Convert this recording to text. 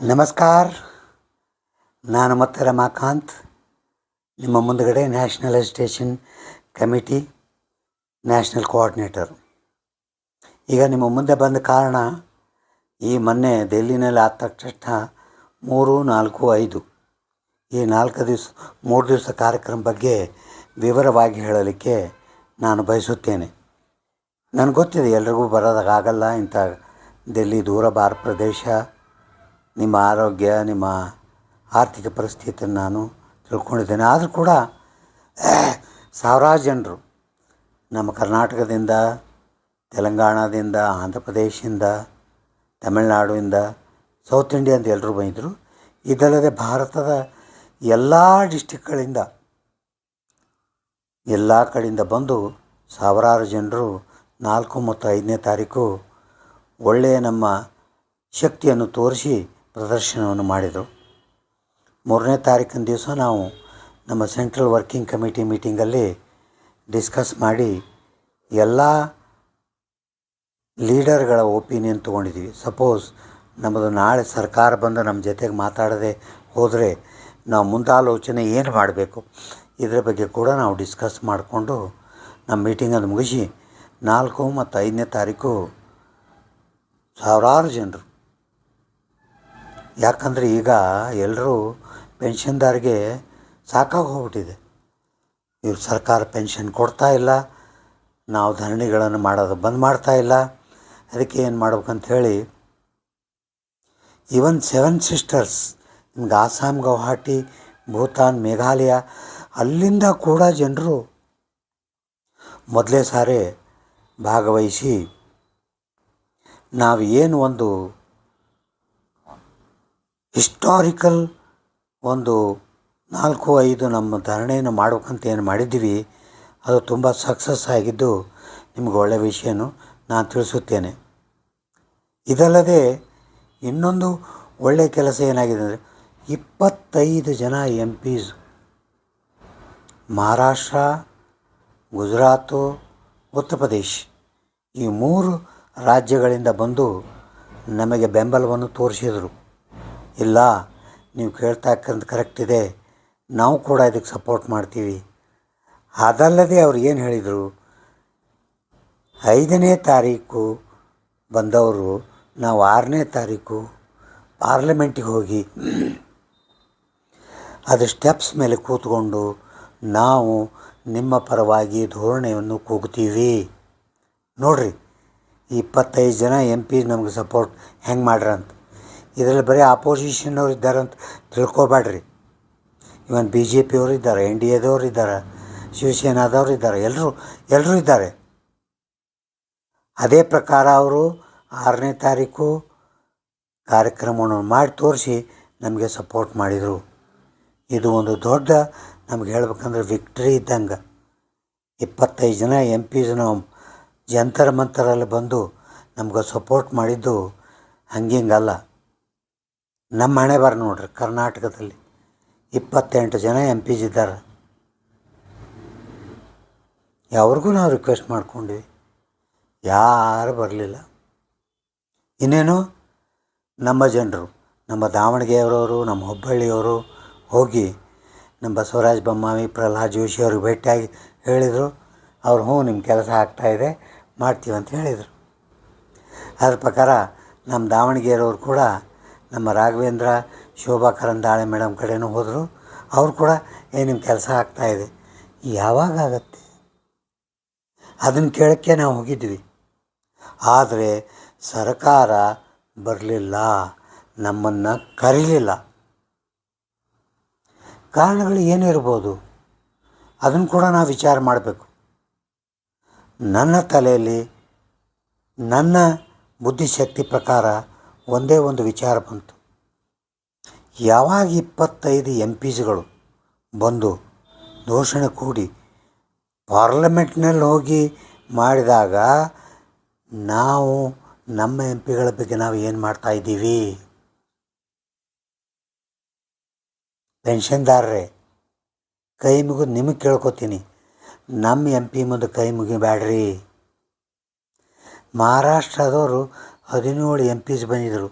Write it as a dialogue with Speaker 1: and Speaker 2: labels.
Speaker 1: ನಮಸ್ಕಾರ. ನಾನು ಮತ್ತೆ ರಮಾಕಾಂತ್, ನಿಮ್ಮ ಮುಂದುಗಡೆ national education committee national coordinator. ಈಗ ನಿಮ್ಮ ಮುಂದೆ ಬಂದ ಕಾರಣ, ಈ ಮೊನ್ನೆ ದೆಹಲಿನಲ್ಲಿ ಆದ ತಕ್ಷಣ 3, 4, 5 ಈ 3 ದಿವಸ ಕಾರ್ಯಕ್ರಮ ಬಗ್ಗೆ ವಿವರವಾಗಿ ಹೇಳಲಿಕ್ಕೆ ನಾನು ಬಯಸುತ್ತೇನೆ. ನನಗೆ ಗೊತ್ತಿದೆ ಎಲ್ರಿಗೂ ಬರೋದಾಗಲ್ಲ. ಇಂಥ ದೆಹಲಿ ದೂರ ಭಾರತ ಪ್ರದೇಶ, ನಿಮ್ಮ ಆರೋಗ್ಯ, ನಿಮ್ಮ ಆರ್ಥಿಕ ಪರಿಸ್ಥಿತಿಯನ್ನು ನಾನು ತಿಳ್ಕೊಂಡಿದ್ದೇನೆ. ಆದರೂ ಕೂಡ ಸಾವಿರಾರು ಜನರು ನಮ್ಮ ಕರ್ನಾಟಕದಿಂದ, ತೆಲಂಗಾಣದಿಂದ, ಆಂಧ್ರ ಪ್ರದೇಶದಿಂದ, ತಮಿಳುನಾಡಿಂದ, ಸೌತ್ ಇಂಡಿಯಾ ಅಂತ ಎಲ್ಲರೂ ಬಂದಿದ್ದರು. ಇದಲ್ಲದೆ ಭಾರತದ ಎಲ್ಲ ಡಿಸ್ಟಿಕ್ಗಳಿಂದ, ಎಲ್ಲ ಕಡೆಯಿಂದ ಬಂದು ಸಾವಿರಾರು ಜನರು 4 ಮತ್ತು 5ನೇ ತಾರೀಕು ಒಳ್ಳೆಯ ನಮ್ಮ ಶಕ್ತಿಯನ್ನು ತೋರಿಸಿ ಪ್ರದರ್ಶನವನ್ನು ಮಾಡಿದರು. 3ನೇ ತಾರೀಕಿನ ದಿವಸ ನಾವು ನಮ್ಮ ಸೆಂಟ್ರಲ್ ವರ್ಕಿಂಗ್ ಕಮಿಟಿ ಮೀಟಿಂಗಲ್ಲಿ ಡಿಸ್ಕಸ್ ಮಾಡಿ ಎಲ್ಲ ಲೀಡರ್ಗಳ ಒಪಿನಿಯನ್ ತೊಗೊಂಡಿದ್ದೀವಿ. ಸಪೋಸ್ ನಮ್ಮದು ನಾಳೆ ಸರ್ಕಾರ ಬಂದು ನಮ್ಮ ಜೊತೆಗೆ ಮಾತಾಡದೆ ಹೋದರೆ ನಾವು ಮುಂದಾಲೋಚನೆ ಏನು ಮಾಡಬೇಕು, ಇದರ ಬಗ್ಗೆ ಕೂಡ ನಾವು ಡಿಸ್ಕಸ್ ಮಾಡಿಕೊಂಡು ನಮ್ಮ ಮೀಟಿಂಗನ್ನು ಮುಗಿಸಿ 4 ಮತ್ತು 5ನೇ ತಾರೀಕು ಸಾವಿರಾರು ಜನರು. ಯಾಕಂದರೆ ಈಗ ಎಲ್ಲರೂ ಪೆನ್ಷನ್ದಾರಿಗೆ ಸಾಕಾಗಿ ಹೋಗ್ಬಿಟ್ಟಿದೆ. ಇವ್ರು ಸರ್ಕಾರ ಪೆನ್ಷನ್ ಕೊಡ್ತಾ ಇಲ್ಲ, ನಾವು ಧರಣಿಗಳನ್ನು ಮಾಡೋದು ಬಂದ್ ಮಾಡ್ತಾ ಇಲ್ಲ. ಅದಕ್ಕೆ ಏನು ಮಾಡ್ಬೇಕಂಥೇಳಿ ಈವನ್ 7 ಸಿಸ್ಟರ್ಸ್ ನಿಮ್ಗೆ ಆಸಾಮ್, ಗೌಹಾಟಿ, ಭೂತಾನ್, ಮೇಘಾಲಯ ಅಲ್ಲಿಂದ ಕೂಡ ಜನರು ಮೊದಲೇ ಸಾರಿ ಭಾಗವಹಿಸಿ ನಾವು ಏನು ಒಂದು ಹಿಸ್ಟಾರಿಕಲ್ ಒಂದು 4-5 ನಮ್ಮ ಧರಣಿಯನ್ನು ಮಾಡ್ಬೇಕಂತ ಏನು ಮಾಡಿದ್ದೀವಿ, ಅದು ತುಂಬ ಸಕ್ಸಸ್ ಆಗಿದ್ದು ನಿಮ್ಗೆ ಒಳ್ಳೆಯ ವಿಷಯನೂ ನಾನು ತಿಳಿಸುತ್ತೇನೆ. ಇದಲ್ಲದೆ ಇನ್ನೊಂದು ಒಳ್ಳೆಯ ಕೆಲಸ ಏನಾಗಿದೆ ಅಂದರೆ 25 ಜನ MPs ಮಹಾರಾಷ್ಟ್ರ, ಗುಜರಾತು, ಉತ್ತರ ಪ್ರದೇಶ್ ಈ 3 ರಾಜ್ಯಗಳಿಂದ ಬಂದು ನಮಗೆ ಬೆಂಬಲವನ್ನು ತೋರಿಸಿದರು. ಇಲ್ಲ, ನೀವು ಕೇಳ್ತಾಕ್ಕಂತ ಕರೆಕ್ಟ್ ಇದೆ, ನಾವು ಕೂಡ ಇದಕ್ಕೆ ಸಪೋರ್ಟ್ ಮಾಡ್ತೀವಿ. ಅದಲ್ಲದೆ ಅವ್ರು ಏನು ಹೇಳಿದರು, 5ನೇ ತಾರೀಕು ಬಂದವರು ನಾವು 6ನೇ ತಾರೀಕು ಪಾರ್ಲಿಮೆಂಟಿಗೆ ಹೋಗಿ ಅದು ಸ್ಟೆಪ್ಸ್ ಮೇಲೆ ಕೂತ್ಕೊಂಡು ನಾವು ನಿಮ್ಮ ಪರವಾಗಿ ಧೋರಣೆಯನ್ನು ಕೂಗ್ತೀವಿ. ನೋಡಿರಿ, 25 ಜನ MP ನಮಗೆ ಸಪೋರ್ಟ್ ಹೆಂಗೆ ಮಾಡ್ರಂತ. ಇದರಲ್ಲಿ ಬರೀ ಆಪೋಸಿಷನ್ನವ್ರು ಇದ್ದಾರೆ ಅಂತ ತಿಳ್ಕೊಬೇಡ್ರಿ. ಇವನ್ BJP ಅವರು ಇದ್ದಾರೆ, NDAದವ್ರು ಇದ್ದಾರೆ, ಶಿವಸೇನಾದವ್ರು ಇದ್ದಾರೆ, ಎಲ್ಲರೂ ಇದ್ದಾರೆ. ಅದೇ ಪ್ರಕಾರ ಅವರು 6ನೇ ತಾರೀಕು ಕಾರ್ಯಕ್ರಮವನ್ನು ಮಾಡಿ ತೋರಿಸಿ ನಮಗೆ ಸಪೋರ್ಟ್ ಮಾಡಿದರು. ಇದು ಒಂದು ದೊಡ್ಡ ನಮ್ಗೆ ಹೇಳ್ಬೇಕಂದ್ರೆ ವಿಕ್ಟ್ರಿ ಇದ್ದಂಗೆ. 25 ಜನ MPs ನಾವು ಜಂತರ ಮಂತರಲ್ಲಿ ಬಂದು ನಮ್ಗೆ ಸಪೋರ್ಟ್ ಮಾಡಿದ್ದು ಹಂಗಿಂಗಲ್ಲ. ನಮ್ಮ ಹಣೆ ಬರ ನೋಡ್ರಿ, ಕರ್ನಾಟಕದಲ್ಲಿ 28 ಜನ MPs ಇದ್ದಾರೆ. ಯಾವ್ರಿಗೂ ನಾವು ರಿಕ್ವೆಸ್ಟ್ ಮಾಡ್ಕೊಂಡ್ವಿ, ಯಾರು ಬರಲಿಲ್ಲ. ಇನ್ನೇನು ನಮ್ಮ ಜನರು, ನಮ್ಮ ದಾವಣಗೆರೆಯವರು, ನಮ್ಮ ಹುಬ್ಬಳ್ಳಿಯವರು ಹೋಗಿ ನಮ್ಮ ಬಸವರಾಜ ಬೊಮ್ಮಾಯಿ, ಪ್ರಹ್ಲಾದ್ ಜೋಶಿ ಅವ್ರಿಗೆ ಭೇಟಿಯಾಗಿ ಹೇಳಿದರು. ಅವ್ರು ಹ್ಞೂ ನಿಮ್ಮ ಕೆಲಸ ಆಗ್ತಾಯಿದೆ, ಮಾಡ್ತೀವಿ ಅಂತ ಹೇಳಿದರು. ಅದ್ರ ಪ್ರಕಾರ ನಮ್ಮ ದಾವಣಗೆರೆಯವರು ಕೂಡ ನಮ್ಮ ರಾಘವೇಂದ್ರ, ಶೋಭಾ ಕರಂದಾಳೆ ಮೇಡಮ್ ಕಡೆನೂ ಹೋದರು. ಅವ್ರು ಕೂಡ ನಿಮ್ಮ ಕೆಲಸ ಆಗ್ತಾಯಿದೆ. ಯಾವಾಗ ಆಗತ್ತೆ ಅದನ್ನು ಕೇಳೋಕ್ಕೆ ನಾವು ಹೋಗಿದ್ವಿ. ಆದರೆ ಸರ್ಕಾರ ಬರಲಿಲ್ಲ, ನಮ್ಮನ್ನು ಕರೀಲಿಲ್ಲ. ಕಾರಣಗಳು ಏನಿರ್ಬೋದು ಅದನ್ನು ಕೂಡ ನಾವು ವಿಚಾರ ಮಾಡಬೇಕು. ನನ್ನ ತಲೆಯಲ್ಲಿ, ನನ್ನ ಬುದ್ಧಿಶಕ್ತಿ ಪ್ರಕಾರ ಒಂದೇ ಒಂದು ವಿಚಾರ ಬಂತು. ಯಾವಾಗ 25 MPsಗಳು ಬಂದು ಘೋಷಣೆ ಕೂಡಿ ಪಾರ್ಲಿಮೆಂಟ್ನಲ್ಲಿ ಹೋಗಿ ಮಾಡಿದಾಗ ನಾವು ನಮ್ಮ MPಗಳ ಬಗ್ಗೆ ನಾವು ಏನು ಮಾಡ್ತಾಯಿದ್ದೀವಿ? ಪೆನ್ಷನ್ದಾರರೇ, ಕೈ ಮುಗಿದು ನಿಮಗೆ ಕೇಳ್ಕೊತೀನಿ, ನಮ್ಮ MP ಮುಂದೆ ಕೈ ಮುಗಿಬೇಡ್ರಿ. ಮಹಾರಾಷ್ಟ್ರದವರು 17 MPs ಬಂದಿದ್ದರು.